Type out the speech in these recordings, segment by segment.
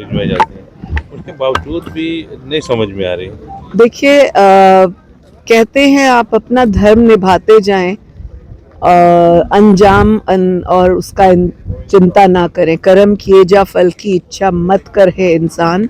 में जाते हैं, उसके बावजूद भी नहीं समझ में आ रही। देखिए, कहते हैं आप अपना धर्म निभाते जाएं, और उसका चिंता ना करें। कर्म किए जा फल की इच्छा मत कर है इंसान,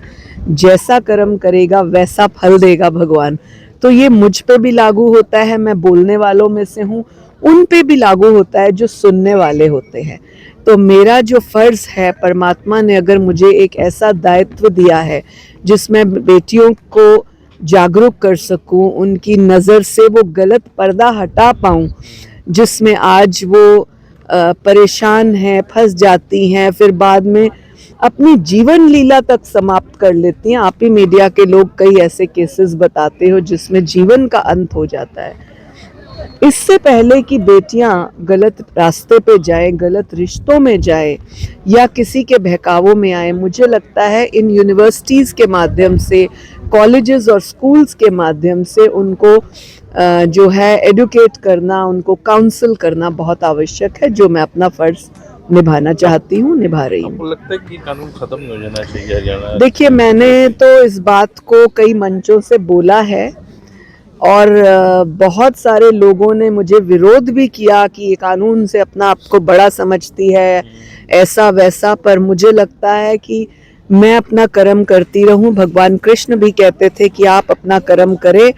जैसा कर्म करेगा वैसा फल देगा भगवान। तो ये मुझ पे भी लागू होता है, मैं बोलने वालों में से हूँ, उन पे भी लागू होता है जो सुनने वाले होते हैं। तो मेरा जो फर्ज है, परमात्मा ने अगर मुझे एक ऐसा दायित्व दिया है जिसमें बेटियों को जागरूक कर सकूं, उनकी नज़र से वो गलत पर्दा हटा पाऊं जिसमें आज वो परेशान हैं, फंस जाती हैं, फिर बाद में अपनी जीवन लीला तक समाप्त कर लेती हैं। आप ही मीडिया के लोग कई ऐसे केसेस बताते हो जिसमें जीवन का अंत हो जाता है। इससे पहले कि बेटियां गलत रास्ते पे जाएं, गलत रिश्तों में जाएं या किसी के बहकावों में आए, मुझे लगता है इन यूनिवर्सिटीज़ के माध्यम से, कॉलेजेस और स्कूल्स के माध्यम से उनको जो है एडुकेट करना, उनको काउंसल करना बहुत आवश्यक है, जो मैं अपना फ़र्ज निभाना चाहती हूँ, निभा रही हूँ। आपको लगता है कि कानून खत्म हो जाना चाहिए हरियाणा? देखिए, मैंने तो इस बात को कई मंचों से बोला है और बहुत सारे लोगों ने मुझे विरोध भी किया कि ये कानून से अपना आपको बड़ा समझती है, ऐसा वैसा। पर मुझे लगता है कि मैं अपना कर्म करती रहूं। भगवान कृष्ण भी कहते थे कि आप अपना कर्म करें,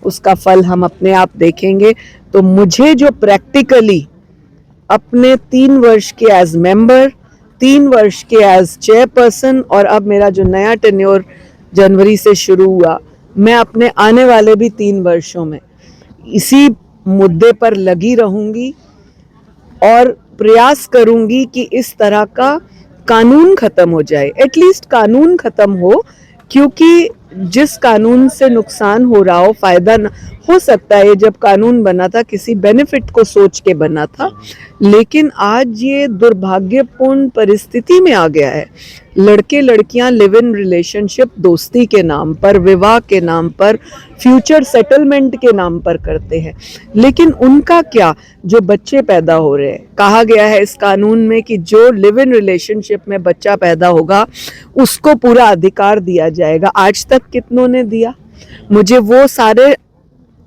उसका फल हम अपने आप देखेंगे। तो मुझे जो प्रैक्टिकली अपने 3 वर्ष के एज मेंबर, 3 वर्ष के एज चेयरपर्सन और अब मेरा जो नया टेन्योर जनवरी से शुरू हुआ, मैं अपने आने वाले भी 3 वर्षों में इसी मुद्दे पर लगी रहूंगी और प्रयास करूंगी कि इस तरह का कानून खत्म हो जाए, एटलीस्ट कानून खत्म हो। क्योंकि जिस कानून से नुकसान हो रहा हो, फायदा न हो सकता है, जब कानून बना था किसी बेनिफिट को सोच के बना था, लेकिन आज ये दुर्भाग्यपूर्ण परिस्थिति में आ गया है। लड़के लड़कियां लिव इन रिलेशनशिप दोस्ती के नाम पर, विवाह के नाम पर, फ्यूचर सेटलमेंट के नाम पर करते हैं, लेकिन उनका क्या, जो बच्चे पैदा हो रहे हैं। कहा गया है इस कानून में कि जो लिव इन रिलेशनशिप में बच्चा पैदा होगा उसको पूरा अधिकार दिया जाएगा। आज तक कितनों ने दिया? मुझे वो सारे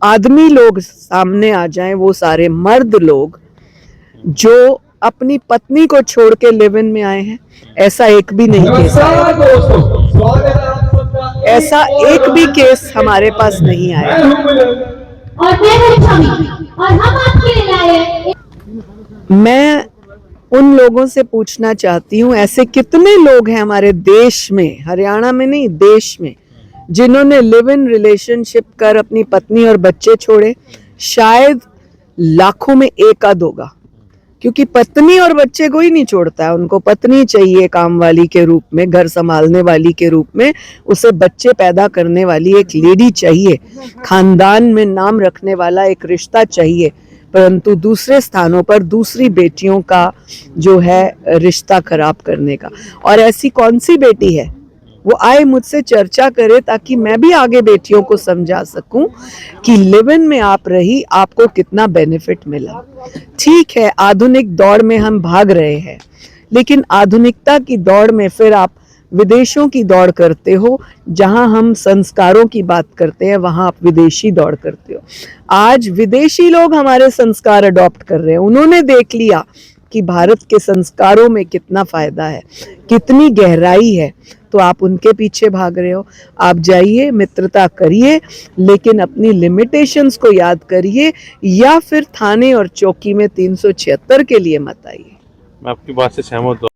आदमी लोग सामने आ जाएं, वो सारे मर्द लोग जो अपनी पत्नी को छोड़ के लिव इन में आए हैं। ऐसा एक भी नहीं केस आया, ऐसा एक भी केस हमारे पास नहीं आया। मैं उन लोगों से पूछना चाहती हूँ, ऐसे कितने लोग हैं हमारे देश में, हरियाणा में नहीं देश में, जिन्होंने लिव इन रिलेशनशिप कर अपनी पत्नी और बच्चे छोड़े? शायद लाखों में एक आध होगा, क्योंकि पत्नी और बच्चे कोई नहीं छोड़ता है। उनको पत्नी चाहिए काम वाली के रूप में, घर संभालने वाली के रूप में, उसे बच्चे पैदा करने वाली एक लेडी चाहिए, खानदान में नाम रखने वाला एक रिश्ता चाहिए। परंतु दूसरे स्थानों पर दूसरी बेटियों का जो है रिश्ता खराब करने का। और ऐसी कौन सी बेटी है, वो आए मुझसे चर्चा करे ताकि मैं भी आगे बेटियों को समझा सकूं कि लिव इन में आप रही, आपको कितना बेनिफिट मिला। ठीक है, आधुनिक दौड़ में हम भाग रहे हैं, लेकिन आधुनिकता की दौड़ में फिर आप विदेशों की दौड़ करते हो। जहां हम संस्कारों की बात करते हैं वहां आप विदेशी दौड़ करते हो। आज विदेशी लोग हमारे संस्कार अडॉप्ट कर रहे हैं। उन्होंने देख लिया कि भारत के संस्कारों में कितना फायदा है, कितनी गहराई है, तो आप उनके पीछे भाग रहे हो। आप जाइए, मित्रता करिए, लेकिन अपनी लिमिटेशंस को याद करिए, या फिर थाने और चौकी में 376 के लिए मत आइए। मैं आपकी बात से सहमत हूँ।